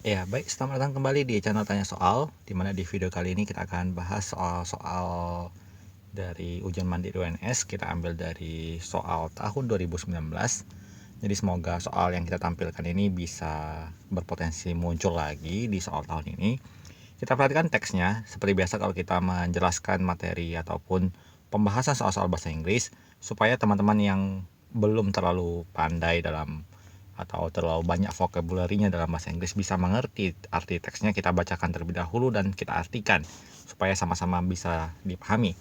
Ya, baik, selamat datang kembali di channel Tanya Soal, di mana di video kali ini kita akan bahas soal-soal dari ujian mandiri UNS. Kita ambil dari soal tahun 2019. Jadi semoga soal yang kita tampilkan ini bisa berpotensi muncul lagi di soal tahun ini. Kita perhatikan teksnya, seperti biasa kalau kita menjelaskan materi ataupun pembahasan soal-soal bahasa Inggris, supaya teman-teman yang belum terlalu pandai dalam atau terlalu banyak vocabulary-nya dalam bahasa Inggris bisa mengerti arti teksnya. Kita bacakan terlebih dahulu dan kita artikan supaya sama-sama bisa dipahami.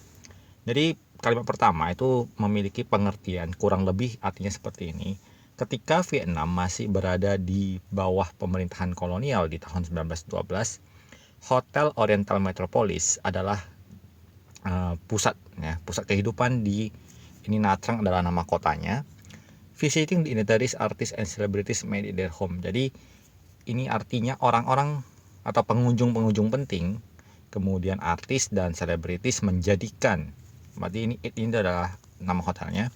Jadi kalimat pertama itu memiliki pengertian kurang lebih artinya seperti ini. Ketika Vietnam masih berada di bawah pemerintahan kolonial di tahun 1912, Hotel Oriental Metropolis adalah pusat kehidupan di ini. Nha Trang adalah nama kotanya. Visiting dignitaries, artists, and celebrities made it their home. Jadi ini artinya orang-orang atau pengunjung-pengunjung penting, kemudian artis dan selebritis menjadikan. Berarti ini adalah nama hotelnya.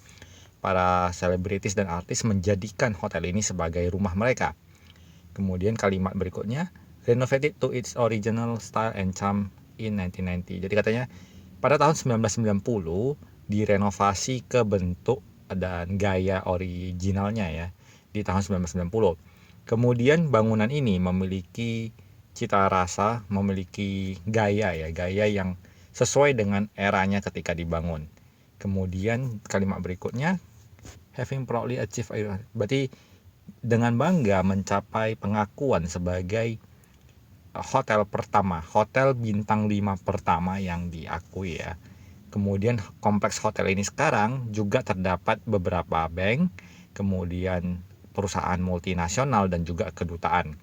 Para selebritis dan artis menjadikan hotel ini sebagai rumah mereka. Kemudian kalimat berikutnya, renovated to its original style and charm in 1990. Jadi katanya pada tahun 1990 direnovasi ke bentuk dan gaya originalnya ya di tahun 1990. Kemudian bangunan ini memiliki cita rasa, memiliki gaya yang sesuai dengan eranya ketika dibangun. Kemudian kalimat berikutnya, having proudly achieved, berarti dengan bangga mencapai pengakuan sebagai hotel pertama, hotel bintang 5 pertama yang diakui ya. Kemudian kompleks hotel ini sekarang juga terdapat beberapa bank, kemudian perusahaan multinasional dan juga kedutaan.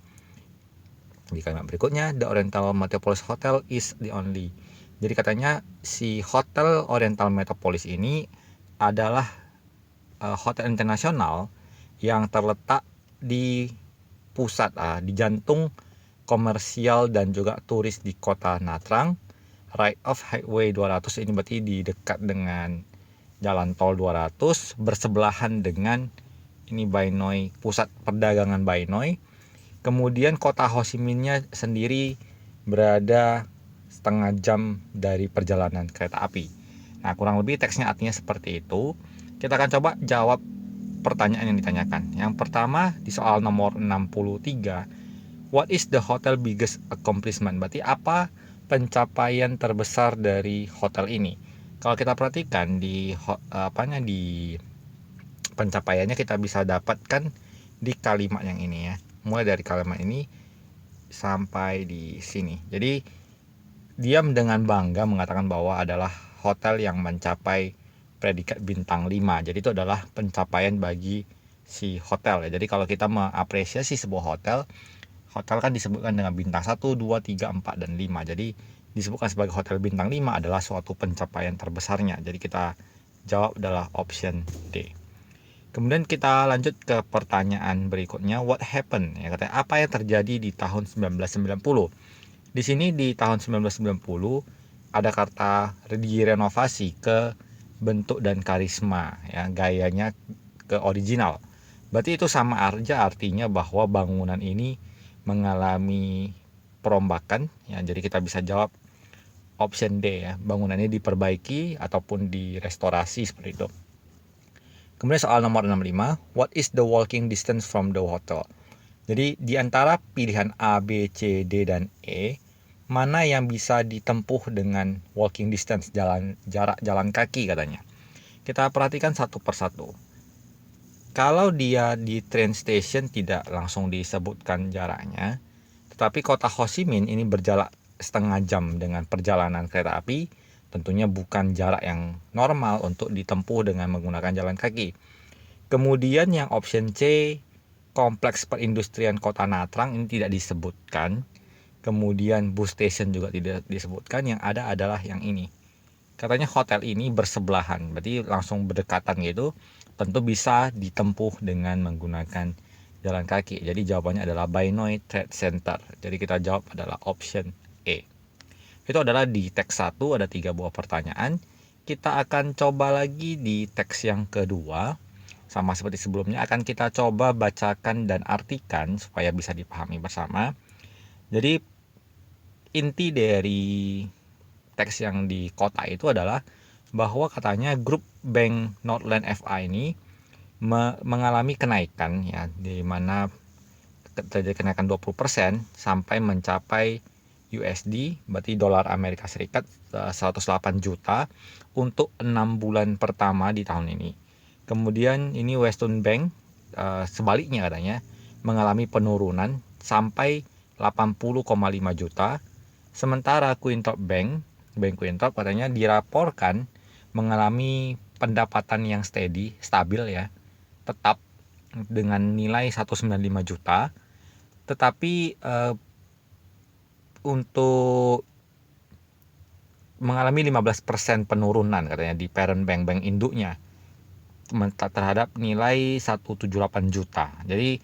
Di kalimat berikutnya, the Oriental Metropolis Hotel is the only. Jadi katanya si Hotel Oriental Metropolis ini adalah hotel internasional yang terletak di pusat, di jantung komersial dan juga turis di kota Nha Trang. Right of Highway 200 ini berarti di dekat dengan Jalan Tol 200, bersebelahan dengan ini Bai Noi, pusat perdagangan Bai Noi. Kemudian kota Ho Chi Minh-nya sendiri berada setengah jam dari perjalanan kereta api. Nah, kurang lebih teksnya artinya seperti itu. Kita akan coba jawab pertanyaan yang ditanyakan. Yang pertama di soal nomor 63, what is the hotel biggest accomplishment? Berarti apa pencapaian terbesar dari hotel ini? Kalau kita perhatikan di pencapaiannya kita bisa dapatkan di kalimat yang ini ya. Mulai dari kalimat ini sampai di sini. Jadi dia dengan bangga mengatakan bahwa adalah hotel yang mencapai predikat bintang 5. Jadi itu adalah pencapaian bagi si hotel ya. Jadi kalau kita mengapresiasi sebuah hotel kan disebutkan dengan bintang 1, 2, 3, 4, dan 5. Jadi disebutkan sebagai hotel bintang 5 adalah suatu pencapaian terbesarnya. Jadi kita jawab adalah option D. Kemudian kita lanjut ke pertanyaan berikutnya, what happened? Ya, katanya apa yang terjadi di tahun 1990? Di sini di tahun 1990 ada kata direnovasi ke bentuk dan karisma ya, gayanya ke original. Berarti itu sama aja artinya bahwa bangunan ini mengalami perombakan ya. Jadi kita bisa jawab option D ya, bangunannya diperbaiki ataupun direstorasi seperti itu. Kemudian soal nomor 65, what is the walking distance from the hotel? Jadi di antara pilihan A, B, C, D, dan E, mana yang bisa ditempuh dengan walking distance, jarak jalan kaki katanya. Kita perhatikan satu persatu. Kalau dia di train station tidak langsung disebutkan jaraknya, tetapi kota Ho Chi Minh ini berjarak setengah jam dengan perjalanan kereta api, tentunya bukan jarak yang normal untuk ditempuh dengan menggunakan jalan kaki. Kemudian yang option C, kompleks perindustrian kota Nha Trang ini tidak disebutkan. Kemudian bus station juga tidak disebutkan. Yang ada adalah yang ini. Katanya hotel ini bersebelahan, berarti langsung berdekatan gitu. Tentu bisa ditempuh dengan menggunakan jalan kaki. Jadi jawabannya adalah Bai Noi Trade Center. Jadi kita jawab adalah option E. Itu adalah di teks 1 ada 3 buah pertanyaan. Kita akan coba lagi di teks yang kedua. Sama seperti sebelumnya akan kita coba bacakan dan artikan supaya bisa dipahami bersama. Jadi inti dari teks yang di kotak itu adalah bahwa katanya grup bank Northland FA ini mengalami kenaikan ya, di mana terjadi kenaikan 20% sampai mencapai USD, berarti dolar Amerika Serikat 108 juta untuk 6 bulan pertama di tahun ini. Kemudian ini Western Bank sebaliknya katanya mengalami penurunan sampai 80,5 juta. Sementara Quintop Bank Quintop katanya dilaporkan mengalami pendapatan yang stabil ya, tetap dengan nilai 195 juta. Tetapi untuk mengalami 15% penurunan katanya di parent bank induknya terhadap nilai 178 juta. Jadi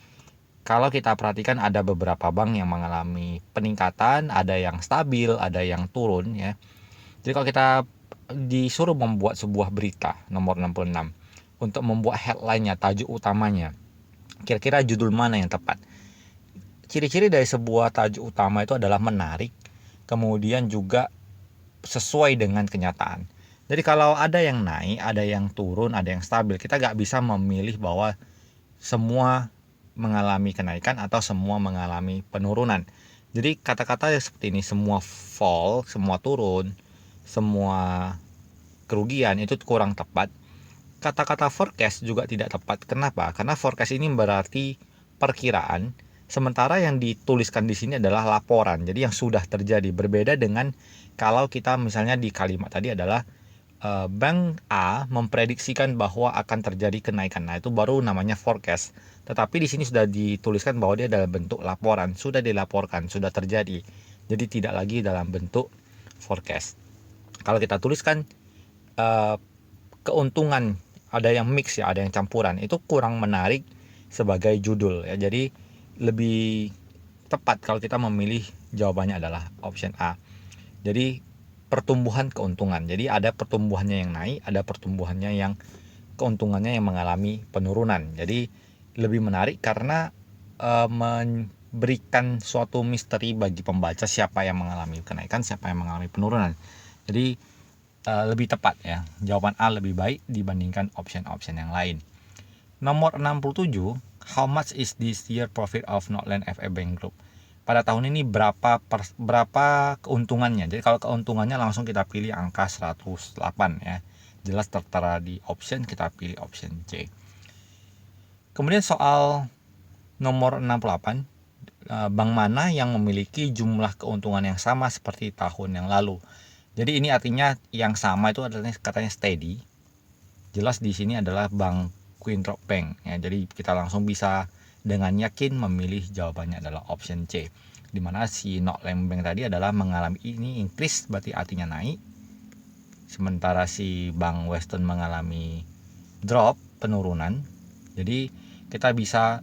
kalau kita perhatikan ada beberapa bank yang mengalami peningkatan, ada yang stabil, ada yang turun ya. Jadi kalau kita disuruh membuat sebuah berita nomor 66 untuk membuat headline-nya, tajuk utamanya, kira-kira judul mana yang tepat? Ciri-ciri dari sebuah tajuk utama itu adalah menarik, kemudian juga sesuai dengan kenyataan. Jadi kalau ada yang naik, ada yang turun, ada yang stabil, kita nggak bisa memilih bahwa semua mengalami kenaikan atau semua mengalami penurunan. Jadi kata-kata seperti ini, semua fall, semua turun, semua kerugian, itu kurang tepat. Kata-kata forecast juga tidak tepat. Kenapa? Karena forecast ini berarti perkiraan, sementara yang dituliskan di sini adalah laporan. Jadi yang sudah terjadi, berbeda dengan kalau kita misalnya di kalimat tadi adalah Bank A memprediksikan bahwa akan terjadi kenaikan. Nah, itu baru namanya forecast. Tetapi di sini sudah dituliskan bahwa dia dalam bentuk laporan, sudah dilaporkan, sudah terjadi. Jadi tidak lagi dalam bentuk forecast. Kalau kita tuliskan keuntungan, ada yang mix ya, ada yang campuran, itu kurang menarik sebagai judul ya. Jadi lebih tepat kalau kita memilih jawabannya adalah option A. Jadi pertumbuhan keuntungan. Jadi ada pertumbuhannya yang naik, ada pertumbuhannya yang keuntungannya yang mengalami penurunan. Jadi lebih menarik karena memberikan suatu misteri bagi pembaca siapa yang mengalami kenaikan, siapa yang mengalami penurunan. Jadi lebih tepat ya. Jawaban A lebih baik dibandingkan option-option yang lain. Nomor 67, how much is this year profit of Northland FA Bank Group? Pada tahun ini berapa keuntungannya. Jadi kalau keuntungannya langsung kita pilih angka 108 ya. Jelas tertera di option, kita pilih option C. Kemudian soal nomor 68, bank mana yang memiliki jumlah keuntungan yang sama seperti tahun yang lalu. Jadi ini artinya yang sama itu adalah katanya steady. Jelas di sini adalah Bank Quintrop Bank ya. Jadi kita langsung bisa dengan yakin memilih jawabannya adalah option C, dimana si Northland Bank tadi adalah mengalami ini increase, berarti artinya naik, sementara si Bank Western mengalami drop, penurunan. Jadi kita bisa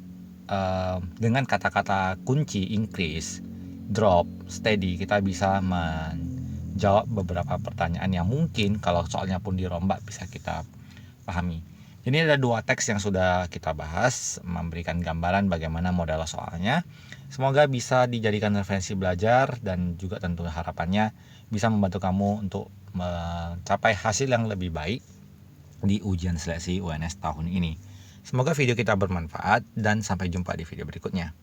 dengan kata-kata kunci increase, drop, steady, kita bisa menjawab beberapa pertanyaan yang mungkin kalau soalnya pun dirombak bisa kita pahami. Ini ada dua teks yang sudah kita bahas, memberikan gambaran bagaimana model soalnya. Semoga bisa dijadikan referensi belajar dan juga tentu harapannya bisa membantu kamu untuk mencapai hasil yang lebih baik di ujian seleksi UNS tahun ini. Semoga video kita bermanfaat dan sampai jumpa di video berikutnya.